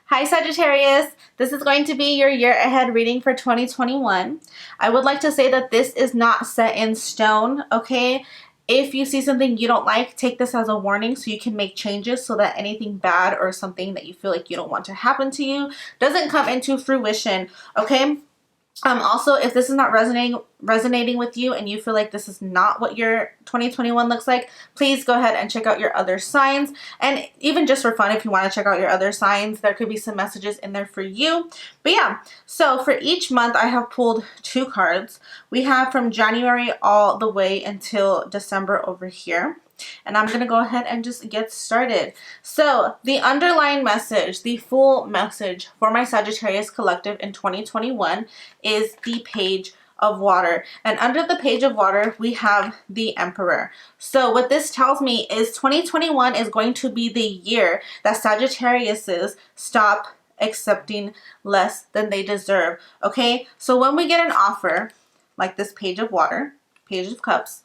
Hi Sagittarius, this is going to be your year ahead reading for 2021. I would like to say that this is not set in stone, okay? If you see something you don't like, take this as a warning so you can make changes so that anything bad or something that you feel like you don't want to happen to you doesn't come into fruition, okay? Also, if this is not resonating with you and you feel like this is not what your 2021 looks like, please go ahead and check out your other signs. And even just for fun, if you want to check out your other signs, there could be some messages in there for you. But yeah, so for each month, I have pulled 2 cards. We have from January all the way until December over here. And I'm going to go ahead and just get started. So the underlying message, the full message for my Sagittarius collective in 2021 is the Page of Water. And under the Page of Water, we have the Emperor. So what this tells me is 2021 is going to be the year that Sagittariuses stop accepting less than they deserve. Okay, so when we get an offer like this Page of Water, Page of Cups,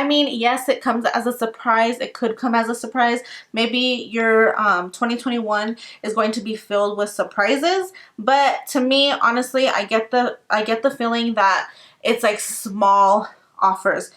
yes, it comes as a surprise. It could come as a surprise. Maybe your 2021 is going to be filled with surprises, but to me, honestly, I get the feeling that it's like small offers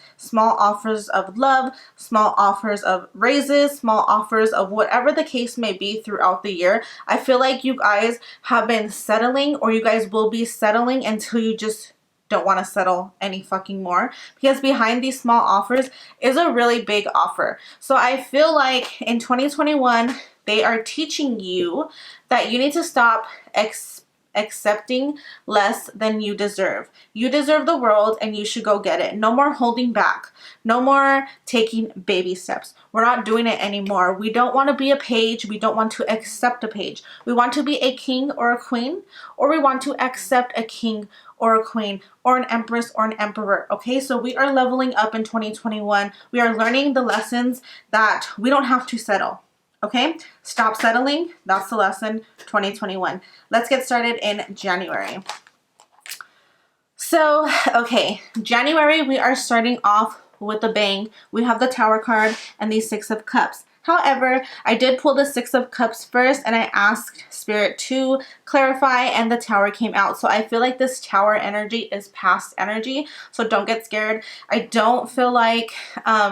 of love, small offers of raises, small offers of whatever the case may be throughout the year. I feel like you guys have been settling, or you guys will be settling until you just don't want to settle any fucking more, because behind these small offers is a really big offer. So I feel like in 2021 they are teaching you that you need to stop accepting less than you deserve. You deserve the world and you should go get it. No more holding back. No more taking baby steps. We're not doing it anymore. We don't want to be a page. We don't want to accept a page. We want to be a king or a queen, or we want to accept a king or a queen or an empress or an emperor. Okay, so we are leveling up in 2021. We are learning the lessons that we don't have to settle. Okay, stop settling. That's the lesson 2021. Let's get started in January. So, okay, January, we are starting off with a bang. We have the Tower card and the 6 of Cups. However, I did pull the 6 of Cups first and I asked Spirit to clarify, and the Tower came out. So I feel like this Tower energy is past energy. So don't get scared. I don't feel like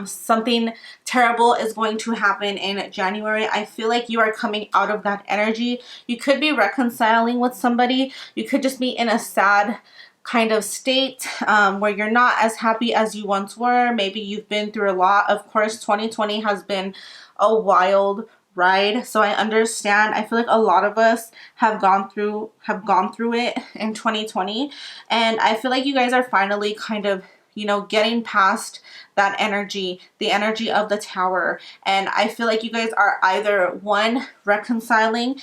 something terrible is going to happen in January. I feel like you are coming out of that energy. You could be reconciling with somebody. You could just be in a sad kind of state where you're not as happy as you once were. Maybe you've been through a lot. Of course, 2020 has been a wild ride, so I understand. I feel like a lot of us have gone through it in 2020, and I feel like you guys are finally kind of, you know, getting past that energy, the energy of the Tower. And I feel like you guys are either one, reconciling.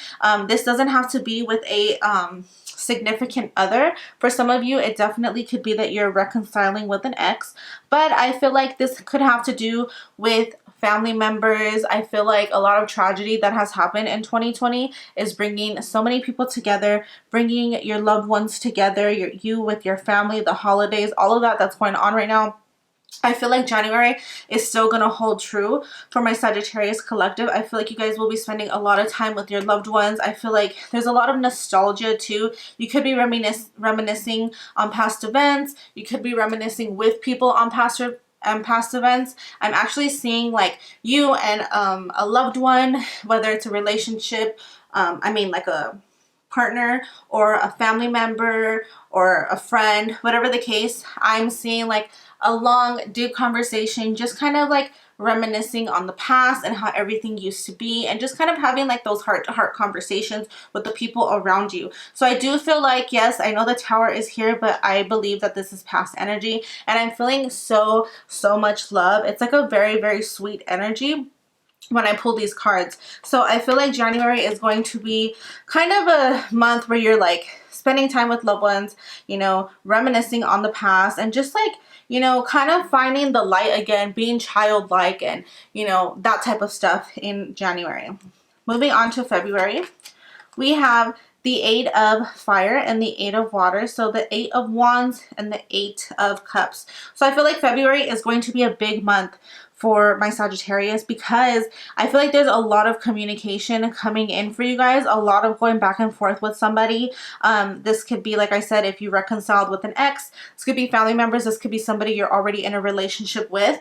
This doesn't have to be with a significant other. For some of you, it definitely could be that you're reconciling with an ex, but I feel like this could have to do with family members. I feel like a lot of tragedy that has happened in 2020 is bringing so many people together, bringing your loved ones together, you with your family, the holidays, all of that's going on right now. I feel like January is still going to hold true for my Sagittarius collective. I feel like you guys will be spending a lot of time with your loved ones. I feel like there's a lot of nostalgia too. You could be reminiscing on past events. You could be reminiscing with people on past events. I'm actually seeing like you and a loved one, whether it's a relationship, like a partner or a family member or a friend, whatever the case. I'm seeing like a long deep conversation, just kind of like reminiscing on the past and how everything used to be, and just kind of having like those heart-to-heart conversations with the people around you. So I do feel like, yes, I know the Tower is here, but I believe that this is past energy, and I'm feeling so much love. It's like a very, very sweet energy when I pull these cards. So I feel like January is going to be kind of a month where you're like spending time with loved ones, you know, reminiscing on the past, and just like, you know, kind of finding the light again, being childlike, and, you know, that type of stuff in January. Moving on to February, we have the 8 of Fire and the 8 of Water. So the 8 of Wands and the 8 of Cups. So I feel like February is going to be a big month for my Sagittarius, because I feel like there's a lot of communication coming in for you guys, a lot of going back and forth with somebody. This could be, like I said, if you reconciled with an ex, this could be family members, this could be somebody you're already in a relationship with,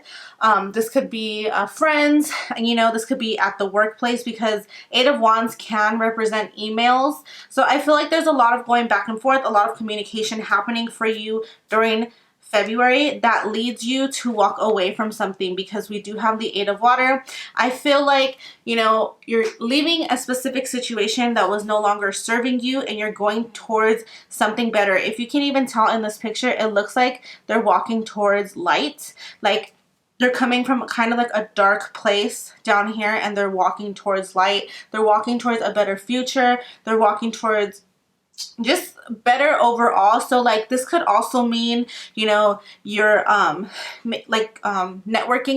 this could be friends, and you know, this could be at the workplace, because Eight of Wands can represent emails. So I feel like there's a lot of going back and forth, a lot of communication happening for you during February that leads you to walk away from something, because we do have the Eight of Water. I feel like, you know, you're leaving a specific situation that was no longer serving you, and you're going towards something better. If you can even tell in this picture, it looks like they're walking towards light. Like they're coming from kind of like a dark place down here, and they're walking towards light. They're walking towards a better future. They're walking towards just better overall. So like this could also mean, you know, you're networking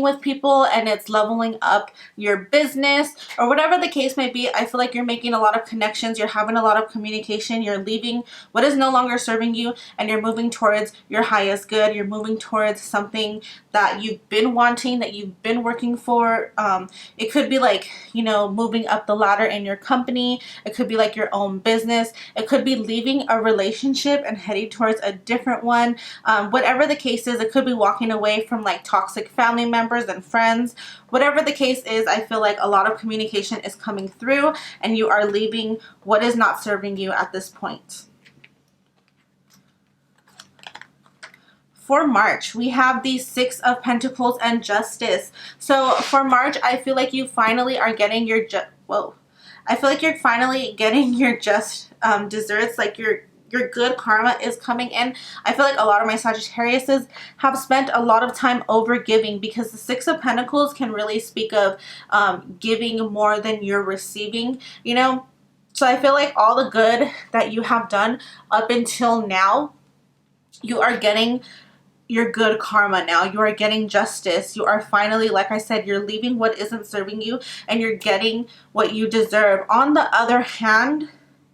with people, and it's leveling up your business, or whatever the case may be. I feel like you're making a lot of connections, you're having a lot of communication, you're leaving what is no longer serving you, and you're moving towards your highest good. You're moving towards something that you've been wanting, that you've been working for. It could be like, you know, moving up the ladder in your company. It could be like your own business. It could be leaving a relationship and heading towards a different one. Whatever the case is, it could be walking away from like toxic family members and friends. Whatever the case is, I feel like a lot of communication is coming through, and you are leaving what is not serving you at this point. For March, we have the Six of Pentacles and Justice. So for March, I feel like you finally are getting your I feel like you're finally getting your just desserts. Like your good karma is coming in. I feel like a lot of my Sagittariuses have spent a lot of time over giving, because the Six of Pentacles can really speak of giving more than you're receiving, you know. So I feel like all the good that you have done up until now, you are getting your good karma now. You are getting justice. You are finally, like I said, you're leaving what isn't serving you, and you're getting what you deserve. On the other hand,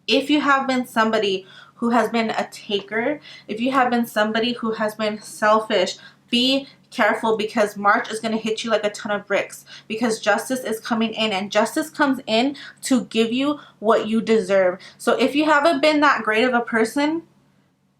if you have been somebody who has been a taker, if you have been somebody who has been selfish, be careful, because March is going to hit you like a ton of bricks, because justice is coming in, and justice comes in to give you what you deserve. So if you haven't been that great of a person,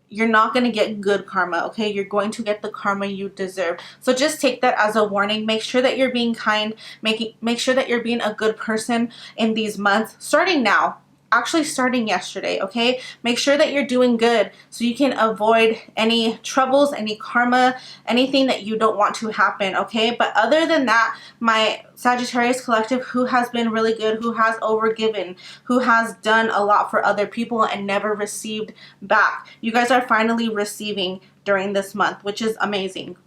you're not going to get good karma, okay? You're going to get the karma you deserve. So just take that as a warning. Make sure that you're being kind. Make sure that you're being a good person in these months, starting now. Actually starting yesterday, okay? Make sure that you're doing good so you can avoid any troubles, any karma, anything that you don't want to happen, okay? But other than that, my Sagittarius collective, who has been really good, who has overgiven, who has done a lot for other people and never received back, you guys are finally receiving during this month, which is amazing.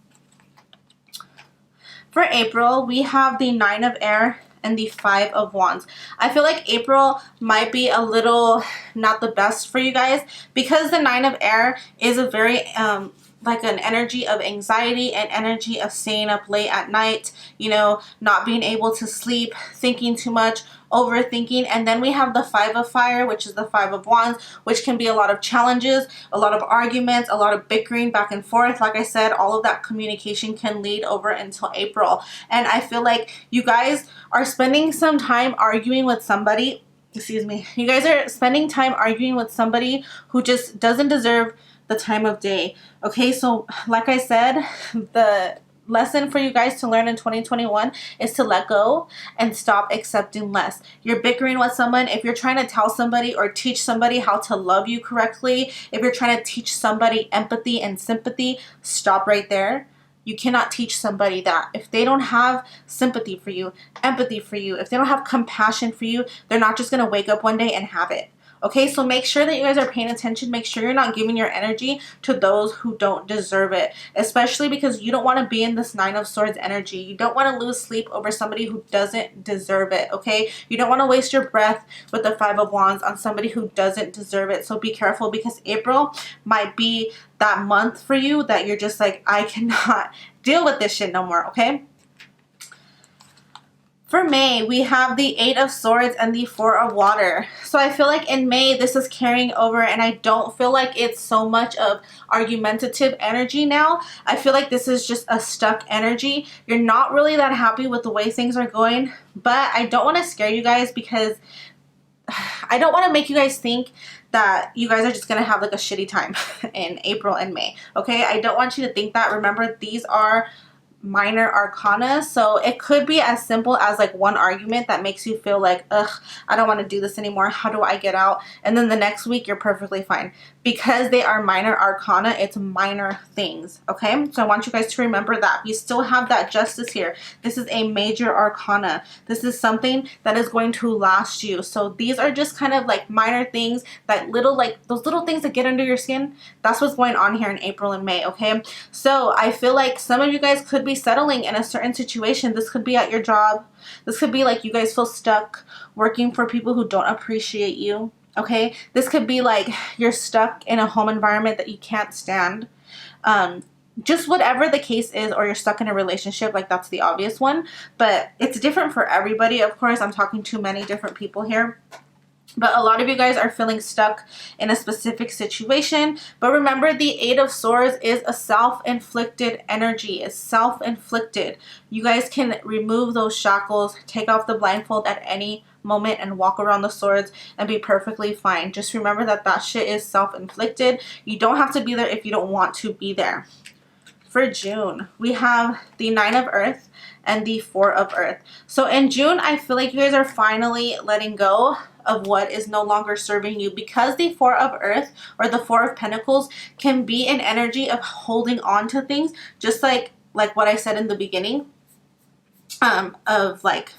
For April, we have the Nine of Air and the Five of Wands. I feel like April might be a little not the best for you guys, because the Nine of Air is a very like an energy of anxiety, and energy of staying up late at night, you know, not being able to sleep, thinking too much, overthinking. And then we have the Five of Fire, which is the Five of Wands, which can be a lot of challenges, a lot of arguments, a lot of bickering back and forth. Like I said, all of that communication can lead over until April. And I feel like you guys are spending some time arguing with somebody, excuse me, you guys are spending time arguing with somebody who just doesn't deserve the time of day. Okay, so like I said, the lesson for you guys to learn in 2021 is to let go and stop accepting less. You're bickering with someone. If you're trying to tell somebody or teach somebody how to love you correctly, if you're trying to teach somebody empathy and sympathy, stop right there. You cannot teach somebody that. If they don't have sympathy for you, empathy for you, if they don't have compassion for you, they're not just going to wake up one day and have it. Okay, so make sure that you guys are paying attention. Make sure you're not giving your energy to those who don't deserve it, especially because you don't want to be in this Nine of Swords energy. You don't want to lose sleep over somebody who doesn't deserve it, okay? You don't want to waste your breath with the Five of Wands on somebody who doesn't deserve it. So be careful, because April might be that month for you that you're just like, I cannot deal with this shit no more, okay? For May, we have the 8 of Swords and the 4 of Water. So I feel like in May, this is carrying over, and I don't feel like it's so much of argumentative energy now. I feel like this is just a stuck energy. You're not really that happy with the way things are going, but I don't want to scare you guys because I don't want to make you guys think that you guys are just going to have like a shitty time in April and May. Okay, I don't want you to think that. Remember, these are minor arcana, so it could be as simple as like one argument that makes you feel like, ugh, I don't want to do this anymore, how do I get out? And then the next week you're perfectly fine. Because they are minor arcana, it's minor things. Okay, so I want you guys to remember that we still have that Justice here. This is a major arcana. This is something that is going to last you. So these are just kind of like minor things, that little, like those little things that get under your skin. That's what's going on here in April and May. Okay, so I feel like some of you guys could be settling in a certain situation. This could be at your job. This could be like you guys feel stuck working for people who don't appreciate you. Okay, this could be like you're stuck in a home environment that you can't stand. Just whatever the case is, or you're stuck in a relationship, like that's the obvious one, but it's different for everybody. Of course, I'm talking to many different people here. But a lot of you guys are feeling stuck in a specific situation. But remember, the 8 of Swords is a self-inflicted energy. It's self-inflicted. You guys can remove those shackles, take off the blindfold at any moment and walk around the swords and be perfectly fine. Just remember that that shit is self-inflicted. You don't have to be there if you don't want to be there. For June, we have the 9 of Earth and the 4 of Earth. So in June, I feel like you guys are finally letting go of what is no longer serving you, because the 4 of Earth or the 4 of Pentacles can be an energy of holding on to things, just like what I said in the beginning, of like,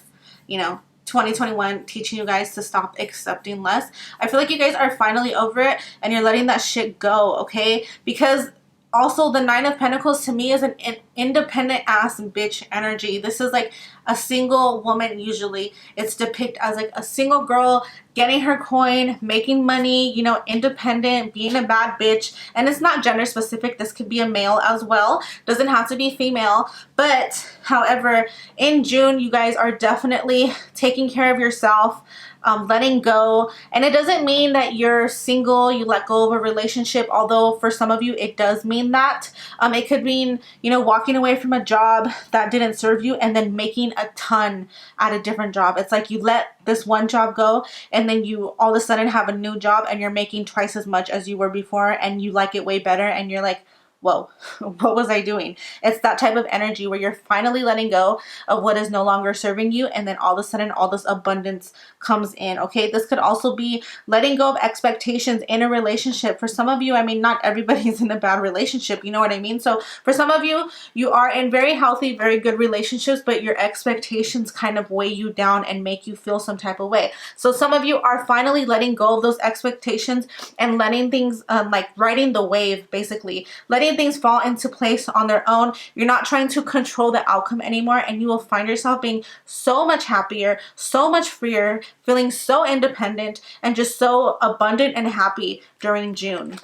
you know, 2021 teaching you guys to stop accepting less. I feel like you guys are finally over it and you're letting that shit go, okay? Because also, the 9 of Pentacles to me is an independent ass bitch energy. This is like a single woman usually. It's depicted as like a single girl getting her coin, making money, you know, independent, being a bad bitch. And it's not gender specific. This could be a male as well. Doesn't have to be female. But however, in June, you guys are definitely taking care of yourself. Letting go. And it doesn't mean that you're single, you let go of a relationship, although for some of you it does mean that. It could mean, you know, walking away from a job that didn't serve you and then making a ton at a different job. It's like you let this one job go and then you all of a sudden have a new job and you're making twice as much as you were before and you like it way better and you're like, whoa, what was I doing? It's that type of energy where you're finally letting go of what is no longer serving you, and then all of a sudden all this abundance comes in, okay? This could also be letting go of expectations in a relationship. For some of you, I mean, not everybody's in a bad relationship, you know what I mean? So for some of you, you are in very healthy, very good relationships, but your expectations kind of weigh you down and make you feel some type of way. So some of you are finally letting go of those expectations and letting things, like riding the wave, basically. Letting things fall into place on their own. You're not trying to control the outcome anymore, and you will find yourself being so much happier, so much freer, feeling so independent, and just so abundant and happy during June.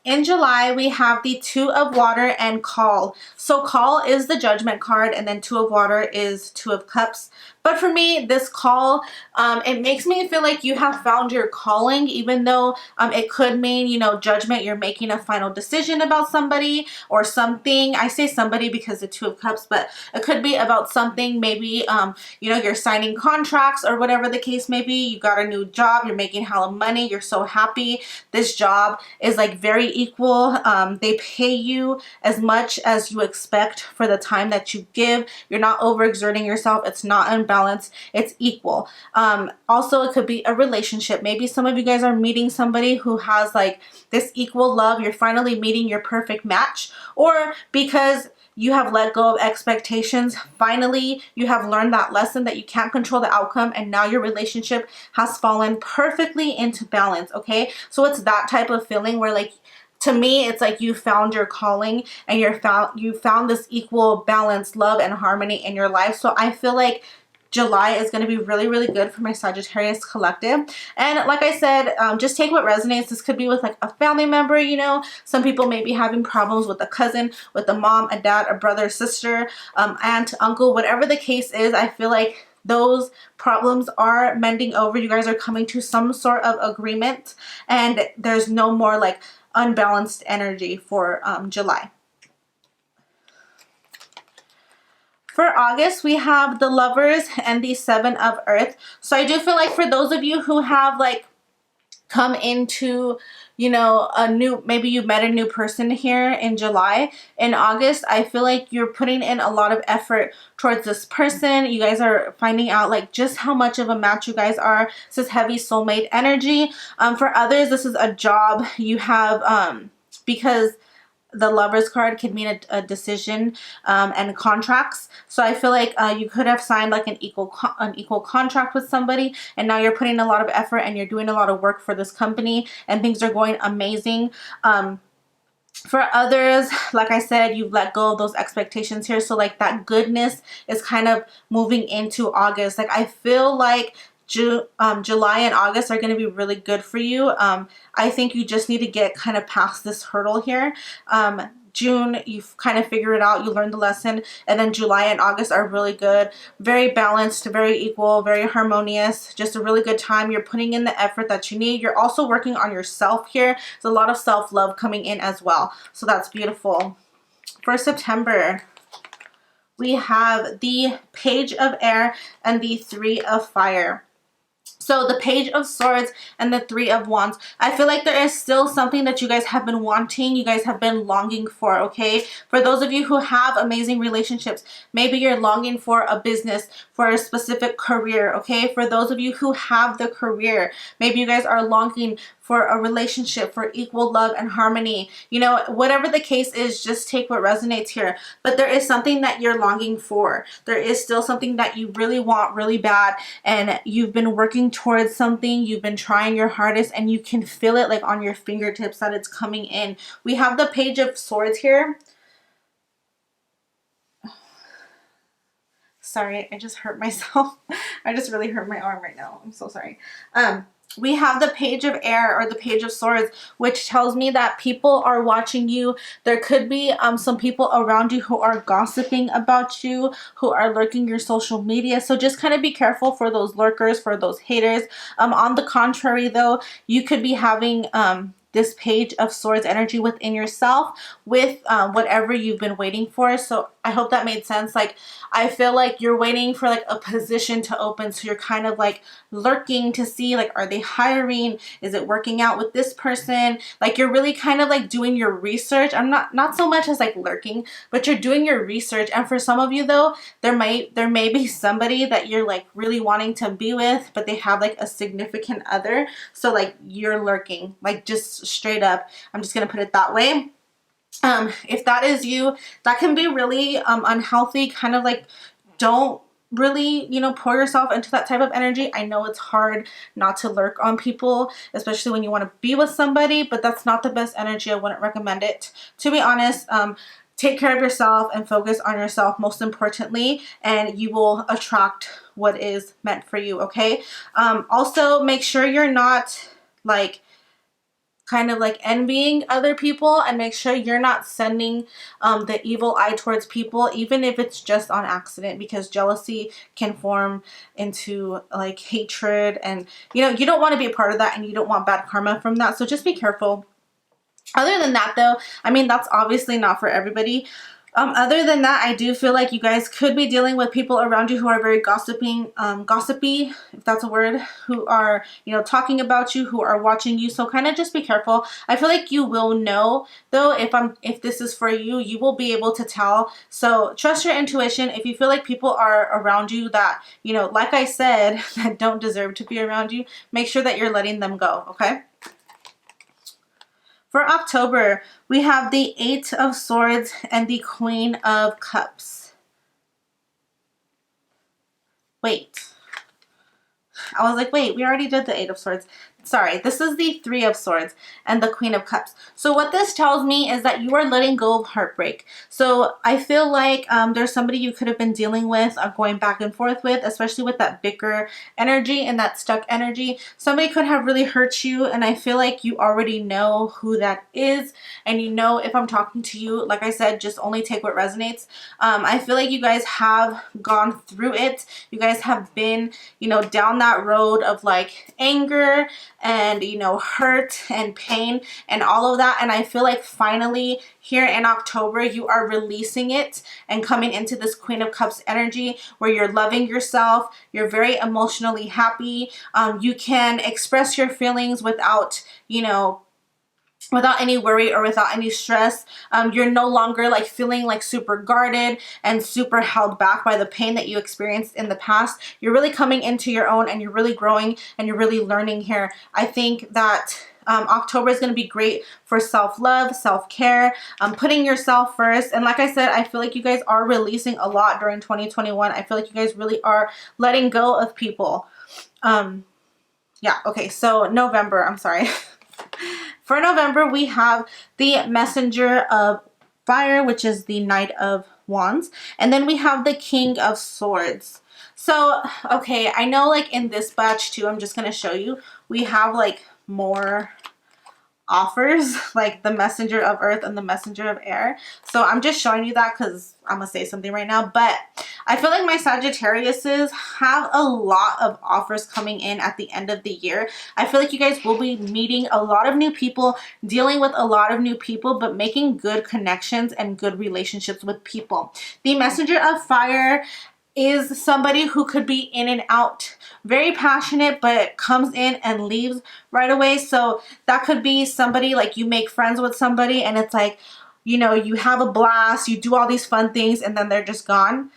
In July, we have the 2 of Water and Call. So Call is the Judgment card, and then 2 of Water is 2 of Cups. But for me, this Call, it makes me feel like you have found your calling, even though it could mean, you know, judgment. You're making a final decision about somebody or something. I say somebody because the 2 of Cups, but it could be about something. Maybe, you know, you're signing contracts or whatever the case may be. You got a new job. You're making hella money. You're so happy. This job is like very equal. They pay you as much as you expect for the time that you give. You're not overexerting yourself. It's not unbalanced. It's equal. Also, it could be a relationship. Maybe some of you guys are meeting somebody who has like this equal love. You're finally meeting your perfect match, or because you have let go of expectations. Finally, you have learned that lesson that you can't control the outcome, and now your relationship has fallen perfectly into balance, okay? So it's that type of feeling where, like, to me, it's like you found your calling and you found this equal balance, love, and harmony in your life. So I feel like July is going to be really, really good for my Sagittarius collective. And like I said, just take what resonates. This could be with like a family member, you know. Some people may be having problems with a cousin, with a mom, a dad, a brother, sister, aunt, uncle, whatever the case is. I feel like those problems are mending over. You guys are coming to some sort of agreement, and there's no more like unbalanced energy for July. For August, we have the Lovers and the Seven of Earth. So I do feel like for those of you who have like come into, you know, maybe you met a new person here in July. In August, I feel like you're putting in a lot of effort towards this person. You guys are finding out like just how much of a match you guys are. This is heavy soulmate energy. For others, this is a job you have, because the Lovers card could mean a decision and contracts. So I feel like you could have signed like an equal contract with somebody, and now you're putting a lot of effort and you're doing a lot of work for this company, and things are going amazing. For others, like I said, you've let go of those expectations here. So like that goodness is kind of moving into August. Like I feel like July and August are going to be really good for you. I think you just need to get kind of past this hurdle here. June, you've kind of figured it out, you learned the lesson, and then July and August are really good, very balanced, very equal, very harmonious, just a really good time. You're putting in the effort that you need. You're also working on yourself here. There's a lot of self-love coming in as well, so that's beautiful. For September, we have the Page of Air and the Three of Fire. So the Page of Swords and the Three of Wands. I feel like there is still something that you guys have been wanting, you guys have been longing for, okay? For those of you who have amazing relationships, maybe you're longing for a business, for a specific career, okay? For those of you who have the career, maybe you guys are longing for a relationship, for equal love and harmony. You know, whatever the case is, just take what resonates here. But there is something that you're longing for. There is still something that you really want really bad, and you've been working towards something. You've been trying your hardest, and you can feel it like on your fingertips that it's coming in. We have the Page of Swords here. Sorry, I just hurt myself. I just really hurt my arm right now. I'm so sorry. We have the Page of Air or the Page of Swords, which tells me that people are watching you. There could be some people around you who are gossiping about you, who are lurking your social media. So just kind of be careful for those lurkers, for those haters. On the contrary, though, you could be having this Page of Swords energy within yourself with whatever you've been waiting for. So I hope that made sense. Like, I feel like you're waiting for like a position to open. So you're kind of like lurking to see like, are they hiring? Is it working out with this person? Like you're really kind of like doing your research. I'm not so much as like lurking, but you're doing your research. And for some of you though, there may be somebody that you're like really wanting to be with, but they have like a significant other. So like you're lurking, like just straight up. I'm just going to put it that way. If that is you, that can be really unhealthy. Kind of like, don't really, you know, pour yourself into that type of energy. I know it's hard not to lurk on people, especially when you want to be with somebody, but that's not the best energy. I wouldn't recommend it, to be honest. Take care of yourself and focus on yourself most importantly, and you will attract what is meant for you, okay? Also, make sure you're not like kind of like envying other people, and make sure you're not sending the evil eye towards people, even if it's just on accident, because jealousy can form into like hatred, and you know, you don't want to be a part of that, and you don't want bad karma from that. So just be careful. Other than that though, I mean, that's obviously not for everybody. Other than that, I do feel like you guys could be dealing with people around you who are very gossipy, if that's a word, who are, you know, talking about you, who are watching you. So kind of just be careful. I feel like you will know though, if this is for you, you will be able to tell. So trust your intuition. If you feel like people are around you that, you know, like I said, that don't deserve to be around you, make sure that you're letting them go, okay? For October, we have the Eight of Swords and the Queen of Cups. Wait. I was like, wait, we already did the Eight of Swords. sorry, this is the Three of Swords and the Queen of Cups. So what this tells me is that you are letting go of heartbreak. So I feel like there's somebody you could have been dealing with, going back and forth with, especially with that bicker energy and that stuck energy. Somebody could have really hurt you, and I feel like you already know who that is, and you know if I'm talking to you. Like I said, just only take what resonates. I feel like you guys have gone through it. You guys have been, you know, down that road of like anger and, you know, hurt and pain and all of that. And I feel like finally here in October, you are releasing it and coming into this Queen of Cups energy where you're loving yourself. You're very emotionally happy. You can express your feelings without, you know, without any worry or without any stress. You're no longer like feeling like super guarded and super held back by the pain that you experienced in the past. You're really coming into your own, and you're really growing, and you're really learning here. I think that October is going to be great for self-love, self-care, putting yourself first. And like I said, I feel like you guys are releasing a lot during 2021. I feel like you guys really are letting go of people. Yeah, okay, so November, I'm sorry. For November, we have the Messenger of Fire, which is the Knight of Wands. And then we have the King of Swords. So, okay, I know like in this batch too, I'm just going to show you, we have like more offers, like the Messenger of Earth and the Messenger of Air. So I'm just showing you that because I'm gonna say something right now. But I feel like my Sagittariuses have a lot of offers coming in at the end of the year. I feel like you guys will be meeting a lot of new people, dealing with a lot of new people, but making good connections and good relationships with people. The Messenger of Fire is somebody who could be in and out, very passionate, but comes in and leaves right away. So that could be somebody like you make friends with somebody and it's like, you know, you have a blast, you do all these fun things, and then they're just gone.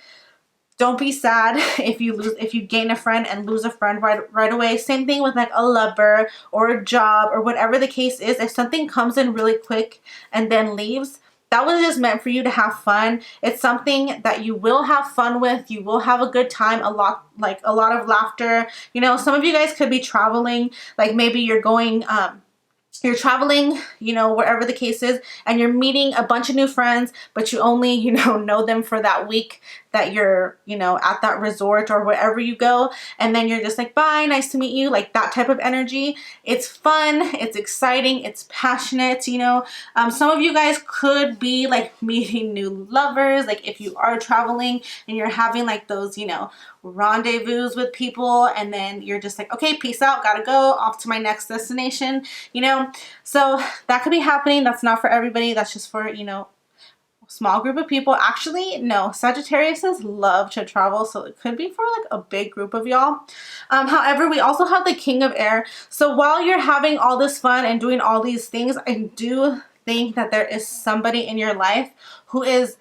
Don't be sad if you gain a friend and lose a friend right away. Same thing with like a lover or a job or whatever the case is. If something comes in really quick and then leaves, that was just meant for you to have fun. It's something that you will have fun with. You will have a good time, a lot of laughter. You know, some of you guys could be traveling, like maybe you're going, you're traveling, you know, wherever the case is, and you're meeting a bunch of new friends, but you only, you know them for that week that you're, you know, at that resort or wherever you go. And then you're just like, bye, nice to meet you. Like that type of energy. It's fun. It's exciting. It's passionate, you know. Some of you guys could be like meeting new lovers. Like if you are traveling and you're having like those, you know, rendezvous with people, and then you're just like, okay, peace out, gotta go off to my next destination, you know. So that could be happening. That's not for everybody. That's just for, you know, small group of people. Actually, no, Sagittariuses love to travel, so it could be for like a big group of y'all. However, we also have the King of Air. So while you're having all this fun and doing all these things, I do think that there is somebody in your life who is,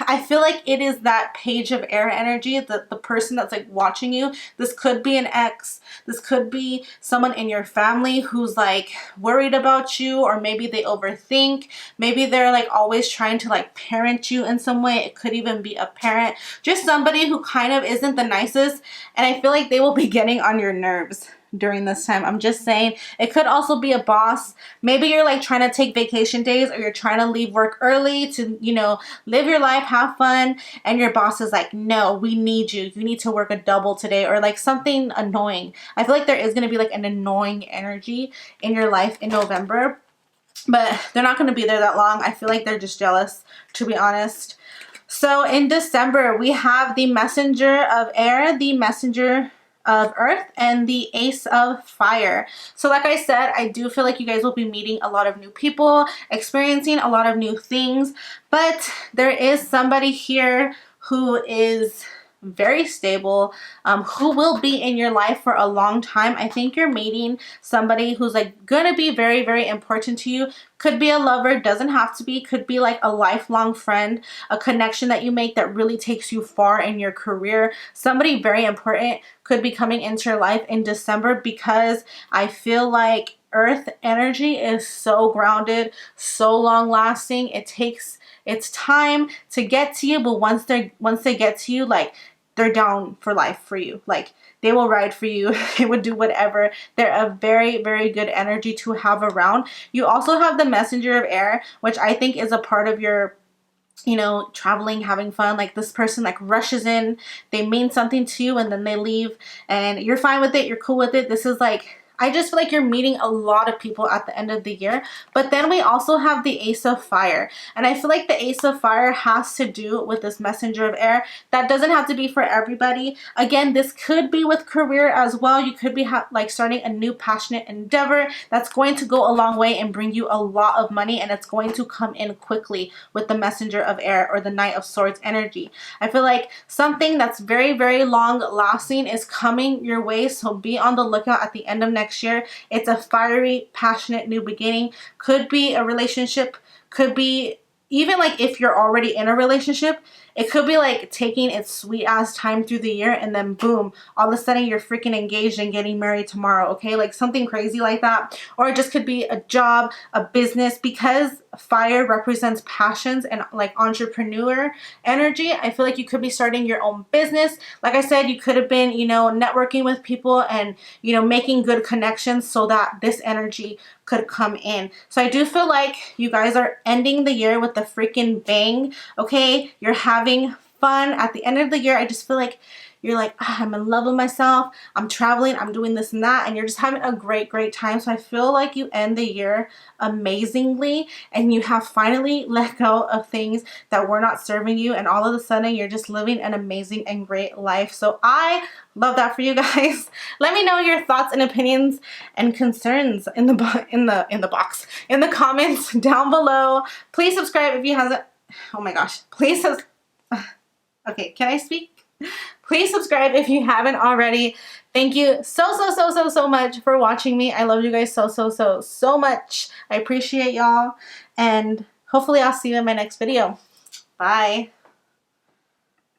I feel like it is that Page of Air energy, the person that's like watching you. This could be an ex. This could be someone in your family who's like worried about you, or maybe they overthink. Maybe they're like always trying to like parent you in some way. It could even be a parent. Just somebody who kind of isn't the nicest, and I feel like they will be getting on your nerves during this time. I'm just saying, it could also be a boss. Maybe you're like trying to take vacation days, or you're trying to leave work early to, you know, live your life, have fun, and your boss is like, no, we need you. You need to work a double today, or like something annoying. I feel like there is going to be like an annoying energy in your life in November, but they're not going to be there that long. I feel like they're just jealous, to be honest. So in December, we have the Messenger of Air, the Messenger of Earth, and the Ace of Fire. So like I said, I do feel like you guys will be meeting a lot of new people, experiencing a lot of new things, but there is somebody here who is very stable, who will be in your life for a long time. I think you're meeting somebody who's like gonna be very, very important to you. Could be a lover, doesn't have to be. Could be like a lifelong friend, a connection that you make that really takes you far in your career. Somebody very important could be coming into your life in December, because I feel like Earth energy is so grounded, so long lasting. It takes its time to get to you, but once they get to you, like they're down for life for you. Like, they will ride for you. They would do whatever. They're a very, very good energy to have around. You also have the messenger of air, which I think is a part of your, you know, traveling, having fun. Like, this person like rushes in, they mean something to you, and then they leave, and you're fine with it, you're cool with it. This is like, I just feel like you're meeting a lot of people at the end of the year. But then we also have the Ace of Fire. And I feel like the Ace of Fire has to do with this messenger of air. That doesn't have to be for everybody. Again, this could be with career as well. You could be like starting a new passionate endeavor that's going to go a long way and bring you a lot of money, and it's going to come in quickly with the messenger of air or the Knight of Swords energy. I feel like something that's very, very long lasting is coming your way. So be on the lookout at the end of next year. It's a fiery, passionate new beginning. Could be a relationship, could be even like if you're already in a relationship, it could be like taking its sweet ass time through the year, and then boom, all of a sudden you're freaking engaged and getting married tomorrow, okay? Like something crazy like that. Or it just could be a job, a business, because fire represents passions and like entrepreneur energy. I feel like you could be starting your own business. Like I said, you could have been, you know, networking with people and, you know, making good connections so that this energy could come in. So I do feel like you guys are ending the year with a freaking bang, okay? You're having fun at the end of the year. I just feel like you're like, I'm in love with myself, I'm traveling, I'm doing this and that, and you're just having a great, great time. So I feel like you end the year amazingly, and you have finally let go of things that were not serving you, and all of a sudden you're just living an amazing and great life. So I love that for you guys. Let me know your thoughts and opinions and concerns in the box, in the comments down below. Please subscribe if you haven't. Oh my gosh, please okay, can I speak? Please subscribe if you haven't already. Thank you so much for watching me. I love you guys so much. I appreciate y'all, and hopefully I'll see you in my next video. Bye.